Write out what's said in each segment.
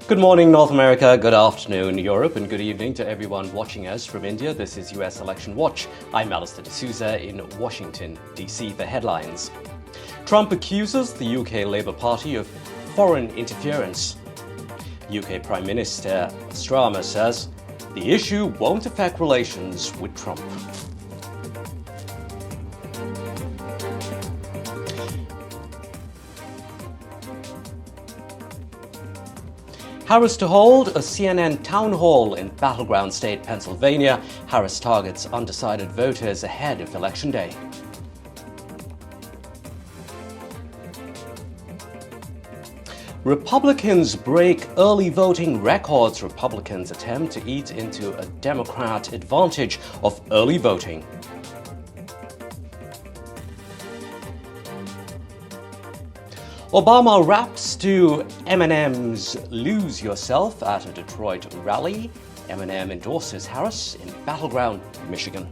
Good morning, North America, good afternoon, Europe, and good evening to everyone watching us from India. This is US Election Watch. I'm Alistair D'Souza in Washington, D.C. for headlines. Trump accuses the UK Labour Party of foreign interference. UK Prime Minister Starmer says the issue won't affect relations with Trump. Harris to hold a CNN town hall in battleground state Pennsylvania. Harris targets undecided voters ahead of Election Day. Republicans break early voting records. Republicans attempt to eat into a Democrat advantage of early voting. Obama raps to Eminem's Lose Yourself at a Detroit rally. Eminem endorses Harris in battleground Michigan.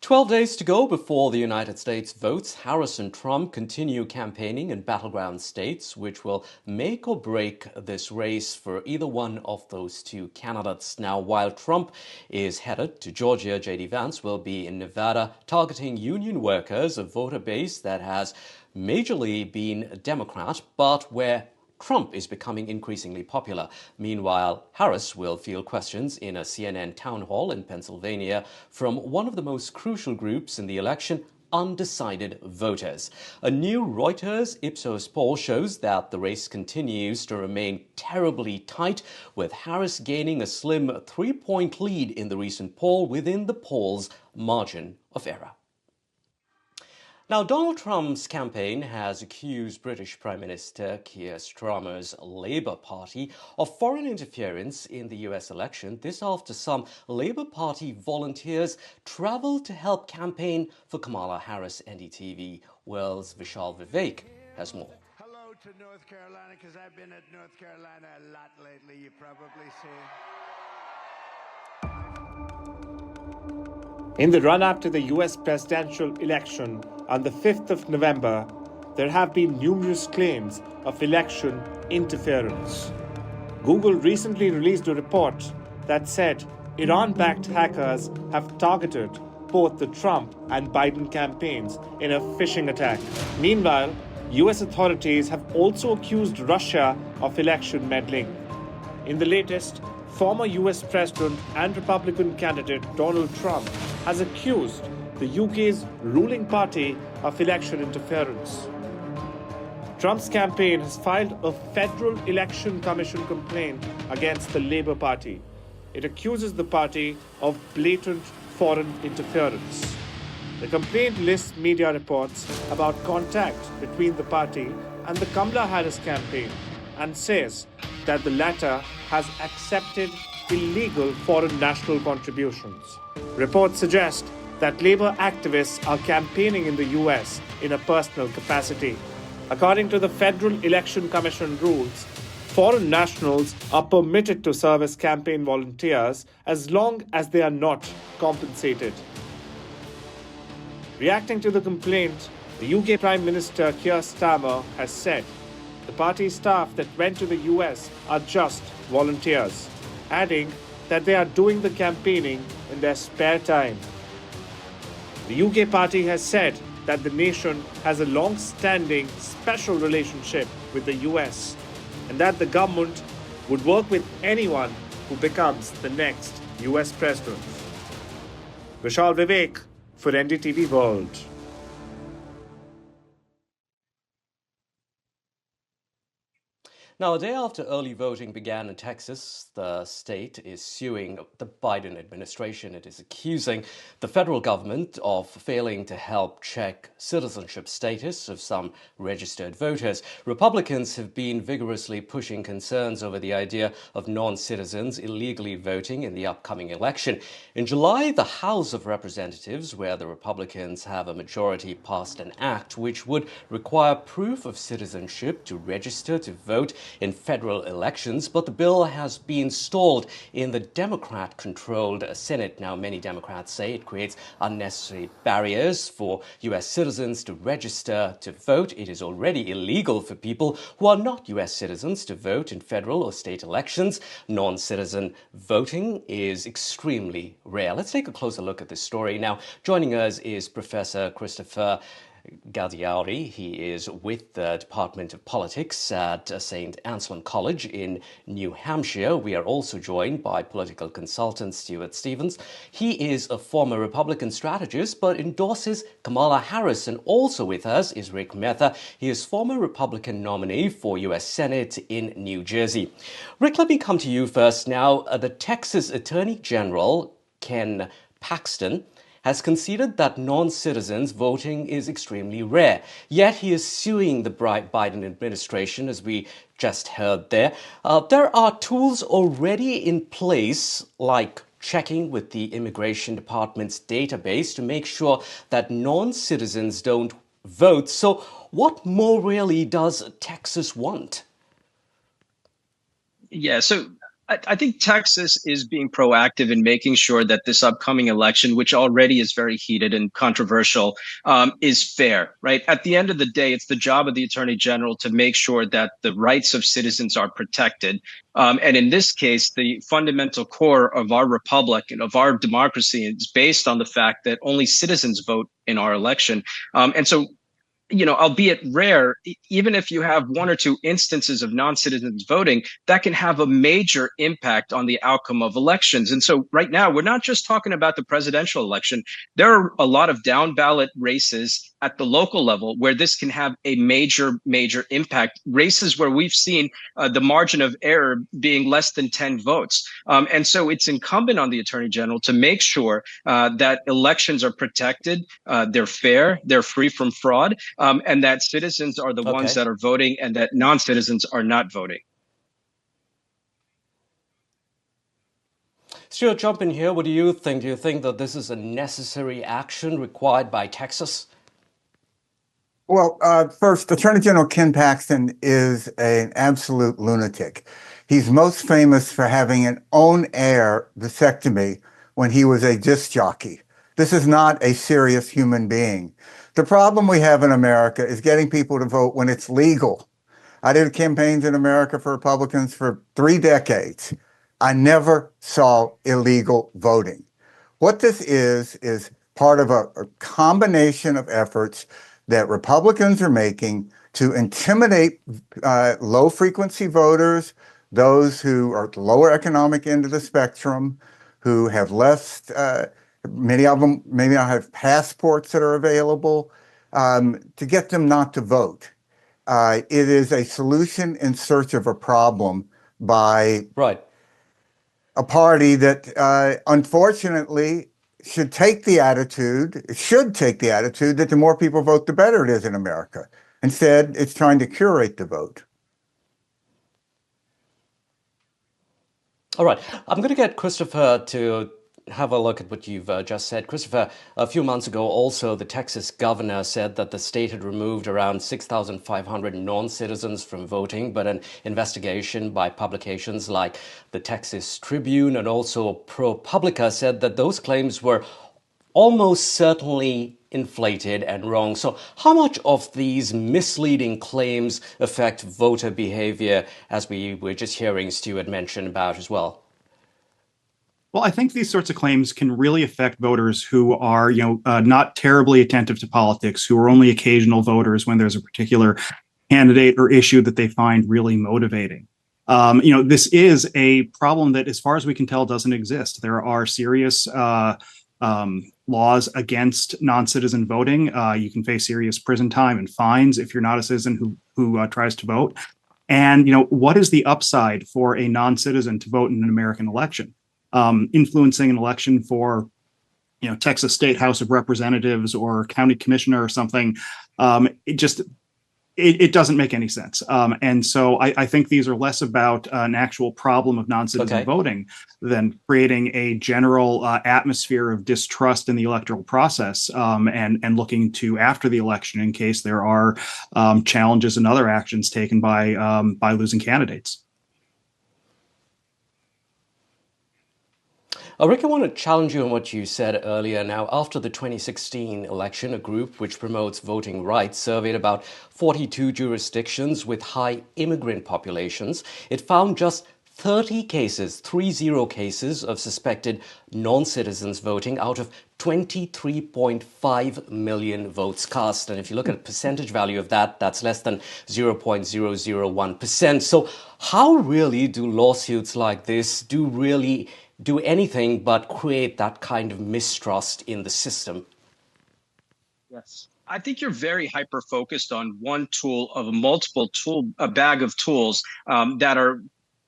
"12 days to go before the United States votes. Harris and Trump continue campaigning in battleground states, which will make or break this race for either one of those two candidates. Now, while Trump is headed to Georgia, J.D. Vance will be in Nevada, targeting union workers, a voter base that has majorly been Democrat, but where Trump is becoming increasingly popular. Meanwhile, Harris will field questions in a CNN town hall in Pennsylvania from one of the most crucial groups in the election, undecided voters. A new Reuters Ipsos poll shows that the race continues to remain terribly tight, with Harris gaining a slim 3-point lead in the recent poll within the poll's margin of error. Now, Donald Trump's campaign has accused British Prime Minister Keir Starmer's Labour Party of foreign interference in the US election. This after some Labour Party volunteers travelled to help campaign for Kamala Harris. NDTV World's Vishal Vivek has more. Hello to North Carolina, because I've been at North Carolina a lot lately, you probably see. In the run-up to the US presidential election on the 5th of November, there have been numerous claims of election interference. Google recently released a report that said Iran-backed hackers have targeted both the Trump and Biden campaigns in a phishing attack. Meanwhile, US authorities have also accused Russia of election meddling. In the latest, former US President and Republican candidate Donald Trump has accused the UK's ruling party of election interference. Trump's campaign has filed a Federal Election Commission complaint against the Labour Party. It accuses the party of blatant foreign interference. The complaint lists media reports about contact between the party and the Kamala Harris campaign and says that the latter has accepted illegal foreign national contributions. Reports suggest that Labour activists are campaigning in the US in a personal capacity. According to the Federal Election Commission rules, foreign nationals are permitted to serve as campaign volunteers as long as they are not compensated. Reacting to the complaint, the UK Prime Minister Keir Starmer has said the party staff that went to the US are just volunteers, adding that they are doing the campaigning in their spare time. The UK party has said that the nation has a long-standing special relationship with the US and that the government would work with anyone who becomes the next US president. Vishal Vivek for NDTV World. Now, a day after early voting began in Texas, the state is suing the Biden administration. It is accusing the federal government of failing to help check citizenship status of some registered voters. Republicans have been vigorously pushing concerns over the idea of non-citizens illegally voting in the upcoming election. In July, the House of Representatives, where the Republicans have a majority, passed an act which would require proof of citizenship to register to vote in federal elections, but the bill has been stalled in the Democrat-controlled Senate. Now, many Democrats say it creates unnecessary barriers for U.S. citizens to register to vote. It is already illegal for people who are not U.S. citizens to vote in federal or state elections. Non-citizen voting is extremely rare. Let's take a closer look at this story. Now, joining us is Professor Christopher Galdiari. He is with the Department of Politics at St. Anselm College in New Hampshire. We are also joined by political consultant Stuart Stevens. He is a former Republican strategist but endorses Kamala Harris. And also with us is Rick Mehta. He is former Republican nominee for U.S. Senate in New Jersey. Rick, let me come to you first. Now, the Texas Attorney General, Ken Paxton, has conceded that non-citizens voting is extremely rare. Yet he is suing the Biden administration, as we just heard there. There are tools already in place, like checking with the Immigration Department's database to make sure that non-citizens don't vote. So what more really does Texas want? Yeah, so I think Texas is being proactive in making sure that this upcoming election, which already is very heated and controversial, is fair, right? At the end of the day, it's the job of the Attorney General to make sure that the rights of citizens are protected. And in this case, the fundamental core of our republic and of our democracy is based on the fact that only citizens vote in our election. And so, albeit rare, even if you have one or two instances of non-citizens voting, that can have a major impact on the outcome of elections. And so right now, we're not just talking about the presidential election. There are a lot of down ballot races at the local level where this can have a major impact. Races where we've seen the margin of error being less than 10 votes. And so it's incumbent on the Attorney General to make sure that elections are protected, they're fair, they're free from fraud, and that citizens are the ones that are voting and that non-citizens are not voting. Stuart, jump in here. What do you think? Do you think that this is a necessary action required by Texas? Well, first, Attorney General Ken Paxton is an absolute lunatic. He's most famous for having an on-air vasectomy when he was a disc jockey. This is not a serious human being. The problem we have in America is getting people to vote when it's legal. I did campaigns in America for Republicans for 3 decades. I never saw illegal voting. What this is part of a combination of efforts that Republicans are making to intimidate low-frequency voters, those who are at the lower economic end of the spectrum, who have less, many of them maybe not have passports that are available, to get them not to vote. It is a solution in search of a problem by a party that unfortunately should take the attitude that the more people vote, the better it is in America. Instead, it's trying to curate the vote. All right. I'm going to get Christopher to have a look at what you've just said. Christopher, a few months ago, also, the Texas governor said that the state had removed around 6,500 non-citizens from voting, but an investigation by publications like the Texas Tribune and also ProPublica said that those claims were almost certainly inflated and wrong. So how much of these misleading claims affect voter behavior, as we were just hearing Stuart mention about as well? Well, I think these sorts of claims can really affect voters who are, not terribly attentive to politics, who are only occasional voters when there's a particular candidate or issue that they find really motivating. This is a problem that, as far as we can tell, doesn't exist. There are serious laws against non-citizen voting. You can face serious prison time and fines if you're not a citizen who tries to vote. And, what is the upside for a non-citizen to vote in an American election? Influencing an election for, Texas State House of Representatives or county commissioner or something, it doesn't make any sense. And so I think these are less about an actual problem of non-citizen voting than creating a general atmosphere of distrust in the electoral process, and looking to after the election in case there are challenges and other actions taken by losing candidates. Rick, I want to challenge you on what you said earlier. Now, after the 2016 election, a group which promotes voting rights surveyed about 42 jurisdictions with high immigrant populations. It found just 30 cases of suspected non-citizens voting out of 23.5 million votes cast. And if you look at the percentage value of that, that's less than 0.001%. So how really do lawsuits like this do anything but create that kind of mistrust in the system? Yes. I think you're very hyper focused on one tool of a bag of tools that are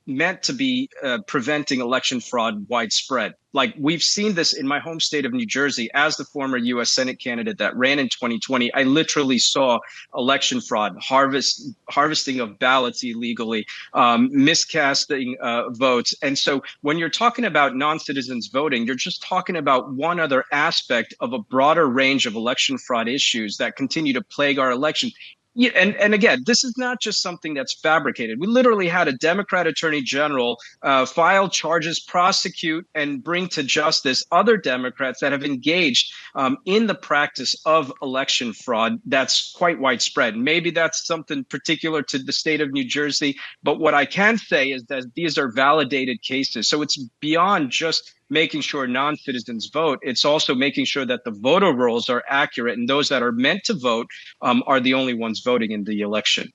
meant to be preventing election fraud widespread. Like we've seen this in my home state of New Jersey. As the former U.S. Senate candidate that ran in 2020, I literally saw election fraud, harvesting of ballots illegally, miscasting votes. And so when you're talking about non-citizens voting, you're just talking about one other aspect of a broader range of election fraud issues that continue to plague our election. Yeah, and again, this is not just something that's fabricated. We literally had a Democrat attorney general file charges, prosecute, and bring to justice other Democrats that have engaged in the practice of election fraud that's quite widespread. Maybe that's something particular to the state of New Jersey, but what I can say is that these are validated cases. So it's beyond just making sure non-citizens vote. It's also making sure that the voter rolls are accurate and those that are meant to vote are the only ones voting in the election.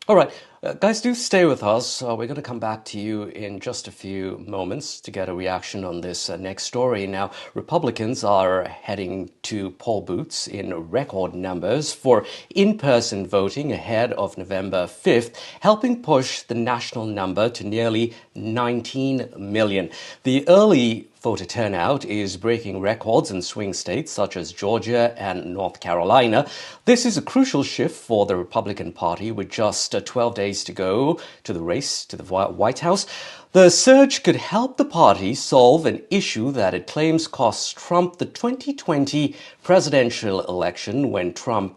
All right, guys, do stay with us. We're going to come back to you in just a few moments to get a reaction on this next story. Now, Republicans are heading to poll booths in record numbers for in-person voting ahead of November 5th, helping push the national number to nearly 19 million. The early voter turnout is breaking records in swing states such as Georgia and North Carolina. This is a crucial shift for the Republican Party with just 12 days to go to the race to the White House. The surge could help the party solve an issue that it claims cost Trump the 2020 presidential election when Trump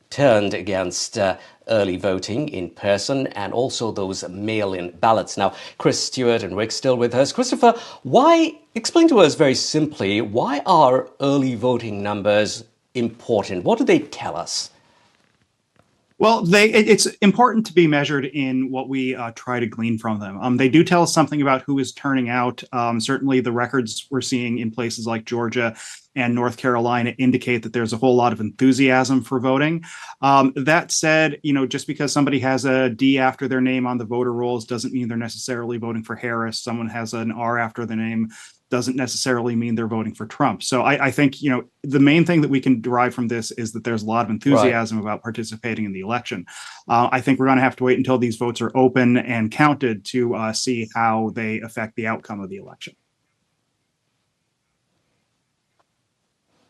turned against early voting in person and also those mail-in ballots. Now, Chris Stewart and Rick still with us. Christopher, explain to us very simply, why are early voting numbers important? What do they tell us? Well, it's important to be measured in what we try to glean from them. They do tell us something about who is turning out. Certainly the records we're seeing in places like Georgia and North Carolina indicate that there's a whole lot of enthusiasm for voting. That said, just because somebody has a D after their name on the voter rolls doesn't mean they're necessarily voting for Harris. Someone has an R after their name doesn't necessarily mean they're voting for Trump. So I think, the main thing that we can derive from this is that there's a lot of enthusiasm about participating in the election. I think we're going to have to wait until these votes are open and counted to see how they affect the outcome of the election.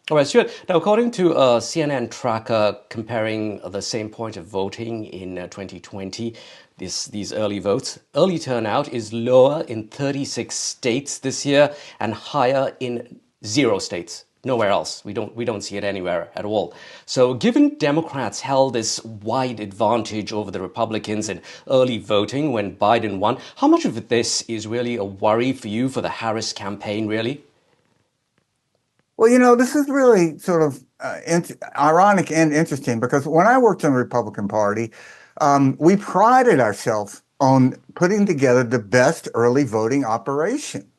All right, Stuart. Now, according to a CNN tracker comparing the same point of voting in 2020, these early votes, early turnout is lower in 36 states this year and higher in 0 states. Nowhere else. We don't see it anywhere at all. So given Democrats held this wide advantage over the Republicans in early voting when Biden won, how much of this is really a worry for you for the Harris campaign, really? Well, this is really sort of ironic and interesting because when I worked in the Republican Party, we prided ourselves on putting together the best early voting operation.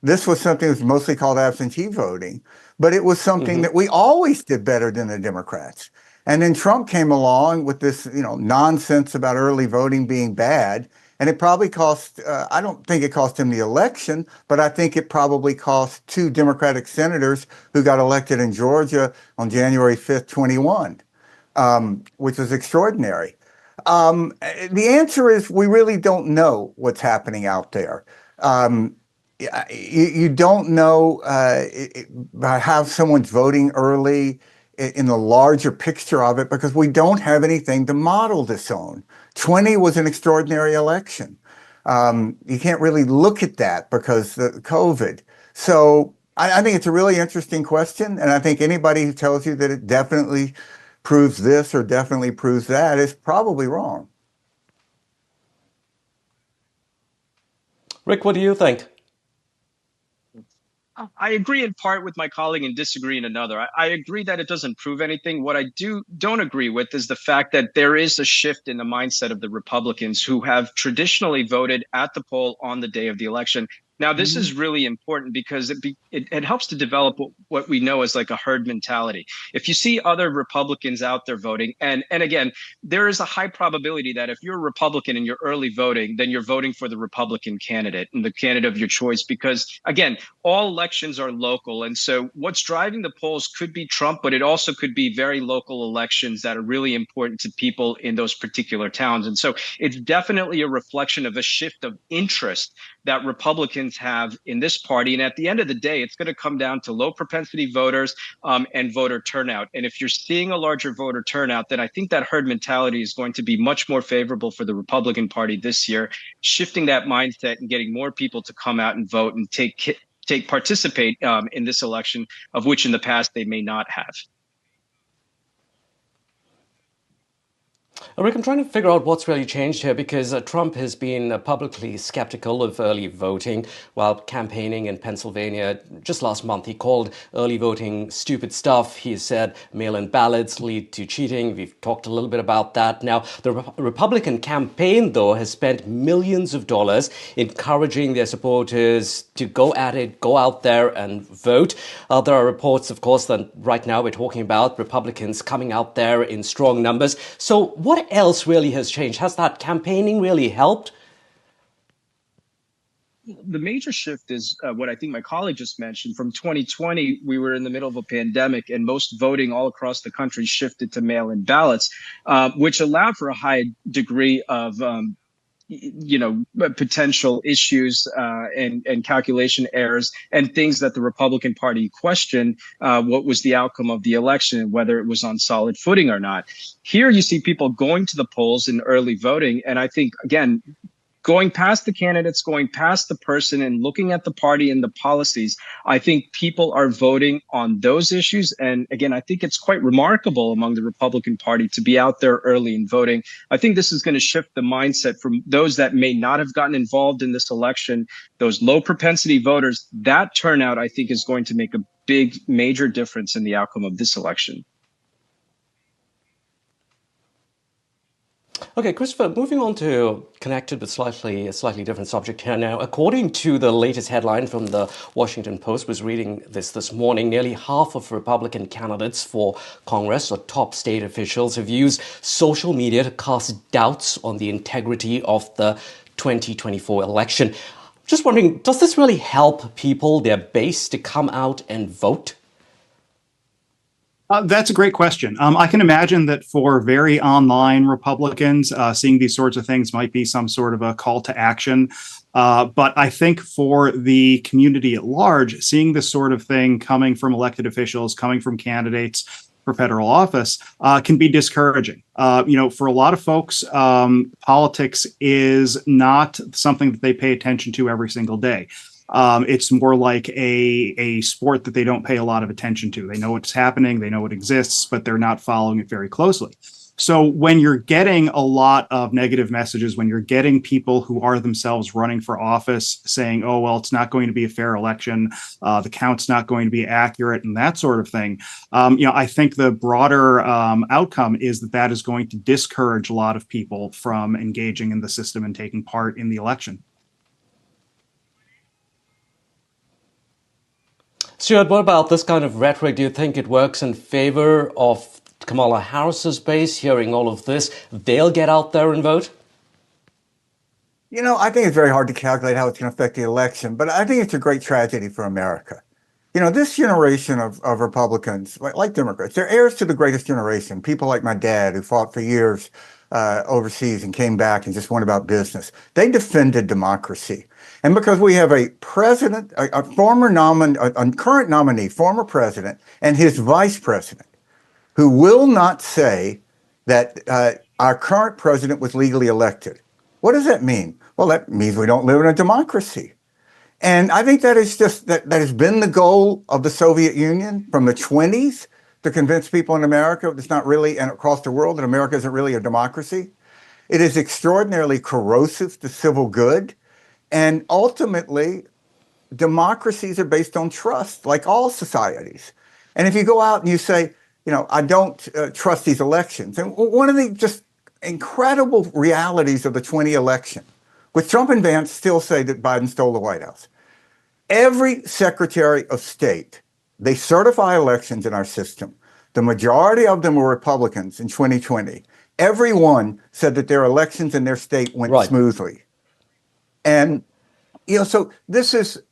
This was something that was mostly called absentee voting, but it was something that we always did better than the Democrats. And then Trump came along with this, nonsense about early voting being bad. And it probably cost, I don't think it cost him the election, but I think it probably cost 2 Democratic senators who got elected in Georgia on January 5th, 21, which was extraordinary. The answer is we really don't know what's happening out there. You don't know how someone's voting early. in the larger picture of it because we don't have anything to model this on. 20 was an extraordinary election. You can't really look at that because of COVID. So I think it's a really interesting question. And I think anybody who tells you that it definitely proves this or definitely proves that is probably wrong. Rick, what do you think? I agree in part with my colleague and disagree in another. I agree that it doesn't prove anything. What I don't agree with is the fact that there is a shift in the mindset of the Republicans who have traditionally voted at the poll on the day of the election. Now, this is really important because it helps to develop what we know as like a herd mentality. If you see other Republicans out there voting, and again, there is a high probability that if you're a Republican and you're early voting, then you're voting for the Republican candidate and the candidate of your choice, because again, all elections are local. And so what's driving the polls could be Trump, but it also could be very local elections that are really important to people in those particular towns. And so it's definitely a reflection of a shift of interest that Republicans have in this party. And at the end of the day, it's going to come down to low propensity voters and voter turnout. And if you're seeing a larger voter turnout, then I think that herd mentality is going to be much more favorable for the Republican Party this year, shifting that mindset and getting more people to come out and vote and participate in this election, of which in the past they may not have. Rick, I'm trying to figure out what's really changed here because Trump has been publicly skeptical of early voting while campaigning in Pennsylvania. Just last month, he called early voting stupid stuff. He said mail-in ballots lead to cheating. We've talked a little bit about that. Now, the Republican campaign, though, has spent millions of dollars encouraging their supporters to go at it, go out there and vote. There are reports, of course, that right now we're talking about Republicans coming out there in strong numbers. So what else really has changed? Has that campaigning really helped? The major shift is what I think my colleague just mentioned. From 2020, we were in the middle of a pandemic, and most voting all across the country shifted to mail-in ballots, which allowed for a high degree of potential issues and calculation errors and things that the Republican Party questioned what was the outcome of the election and whether it was on solid footing or not. Here you see people going to the polls in early voting. And I think, again, going past the candidates, going past the person and looking at the party and the policies, I think people are voting on those issues. And again, I think it's quite remarkable among the Republican Party to be out there early and voting. I think this is going to shift the mindset from those that may not have gotten involved in this election, those low propensity voters. That turnout, I think, is going to make a big, major difference in the outcome of this election. Okay, Christopher, moving on to connected but a slightly different subject here now. According to the latest headline from the Washington Post, was reading this morning, nearly half of Republican candidates for Congress or top state officials have used social media to cast doubts on the integrity of the 2024 election. Just wondering, does this really help people, their base, to come out and vote? That's a great question. I can imagine that for very online Republicans, seeing these sorts of things might be some sort of a call to action. But I think for the community at large, seeing this sort of thing coming from elected officials, coming from candidates for federal office, can be discouraging. For a lot of folks, politics is not something that they pay attention to every single day. It's more like a sport that they don't pay a lot of attention to. They know what's happening, they know it exists, but they're not following it very closely. So when you're getting a lot of negative messages, when you're getting people who are themselves running for office saying, oh, well, it's not going to be a fair election, the count's not going to be accurate and that sort of thing, I think the broader outcome is that is going to discourage a lot of people from engaging in the system and taking part in the election. Stuart, what about this kind of rhetoric? Do you think it works in favor of Kamala Harris's base, hearing all of this? They'll get out there and vote? I think it's very hard to calculate how it's going to affect the election, but I think it's a great tragedy for America. This generation of Republicans, like Democrats, they're heirs to the greatest generation. People like my dad who fought for years overseas and came back and just went about business. They defended democracy. And because we have a president, a current nominee, former president, and his vice president, who will not say that our current president was legally elected. What does that mean? Well, that means we don't live in a democracy. And I think that is just that has been the goal of the Soviet Union from the 20s to convince people in America it's not really, and across the world, that America isn't really a democracy. It is extraordinarily corrosive to civil good. And ultimately, democracies are based on trust, like all societies. And if you go out and you say, I don't trust these elections, and one of the just incredible realities of the 2020 election, which Trump and Vance still say that Biden stole the White House. Every Secretary of State, they certify elections in our system. The majority of them were Republicans in 2020. Everyone said that their elections in their state went smoothly. And, so this is,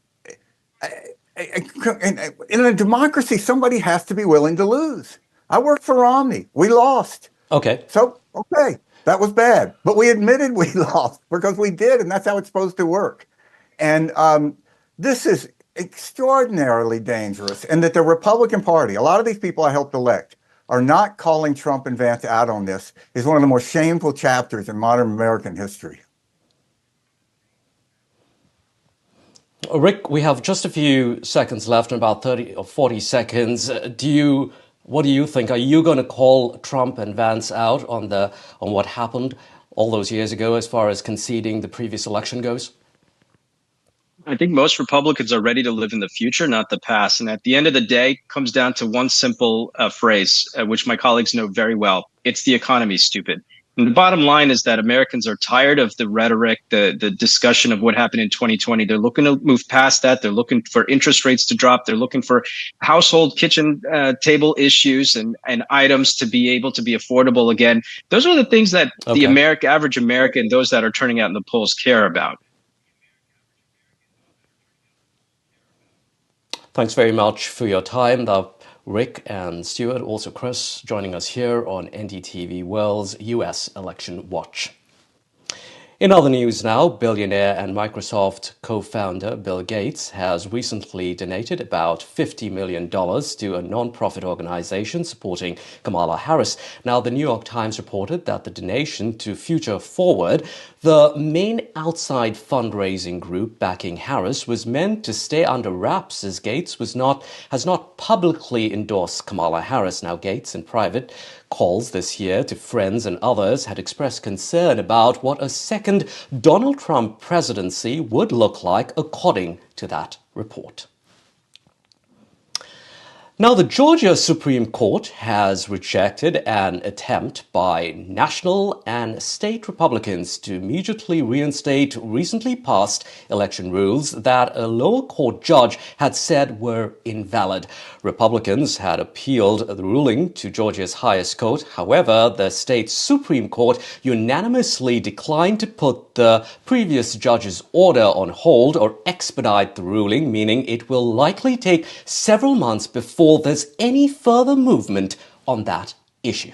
in a democracy, somebody has to be willing to lose. I worked for Romney. We lost. Okay. So, that was bad. But we admitted we lost because we did, and that's how it's supposed to work. And this is extraordinarily dangerous. And that the Republican Party, a lot of these people I helped elect, are not calling Trump and Vance out on this is one of the more shameful chapters in modern American history. Rick, we have just a few seconds left, about 30 or 40 seconds. What do you think? Are you going to call Trump and Vance out on what happened all those years ago as far as conceding the previous election goes? I think most Republicans are ready to live in the future, not the past. And at the end of the day, it comes down to one simple phrase, which my colleagues know very well. It's the economy, stupid. And the bottom line is that Americans are tired of the rhetoric, the discussion of what happened in 2020. They're looking to move past that. They're looking for interest rates to drop. They're looking for household kitchen table issues and items to be able to be affordable again. Those are the things that the average American, those that are turning out in the polls, care about. Thanks very much for your time, Rick and Stuart, also Chris, joining us here on NDTV World's US Election Watch. In other news now, billionaire and Microsoft co-founder Bill Gates has recently donated about $50 million to a non-profit organization supporting Kamala Harris. Now, the New York Times reported that the donation to Future Forward, the main outside fundraising group backing Harris, was meant to stay under wraps as Gates has not publicly endorsed Kamala Harris. Now, Gates, in private calls this year to friends and others, had expressed concern about what a second Donald Trump presidency would look like, according to that report. Now, the Georgia Supreme Court has rejected an attempt by national and state Republicans to immediately reinstate recently passed election rules that a lower court judge had said were invalid. Republicans had appealed the ruling to Georgia's highest court. However, the state Supreme Court unanimously declined to put the previous judge's order on hold or expedite the ruling, meaning it will likely take several months before there's any further movement on that issue.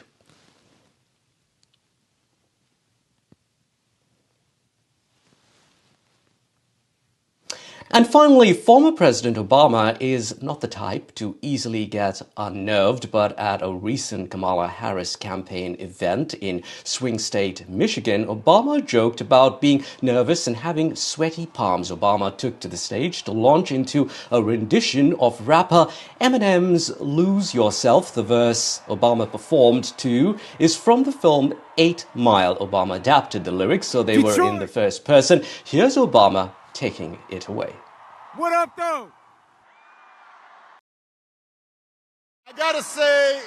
And finally, former President Obama is not the type to easily get unnerved, but at a recent Kamala Harris campaign event in swing state Michigan, Obama joked about being nervous and having sweaty palms. Obama took to the stage to launch into a rendition of rapper Eminem's Lose Yourself. The verse Obama performed to is from the film 8 Mile. Obama adapted the lyrics so they were in the first person. Here's Obama taking it away. What up, though? I gotta say,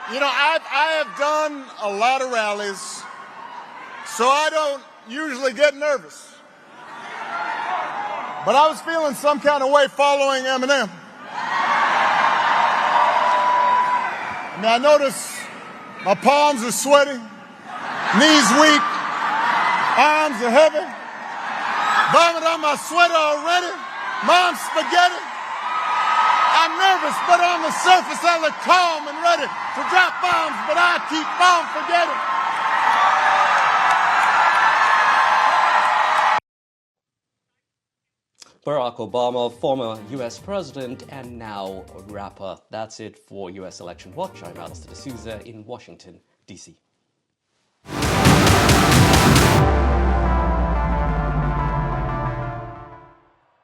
I have done a lot of rallies, so I don't usually get nervous. But I was feeling some kind of way following Eminem. I notice my palms are sweaty, knees weak, arms are heavy, vomit on my sweater already. Mom's spaghetti. I'm nervous, but on the surface I look calm and ready to drop bombs, but I keep on forgetting. Barack Obama, former US president and now rapper. That's it for US Election Watch. I'm Alistair D'Souza in Washington, D.C.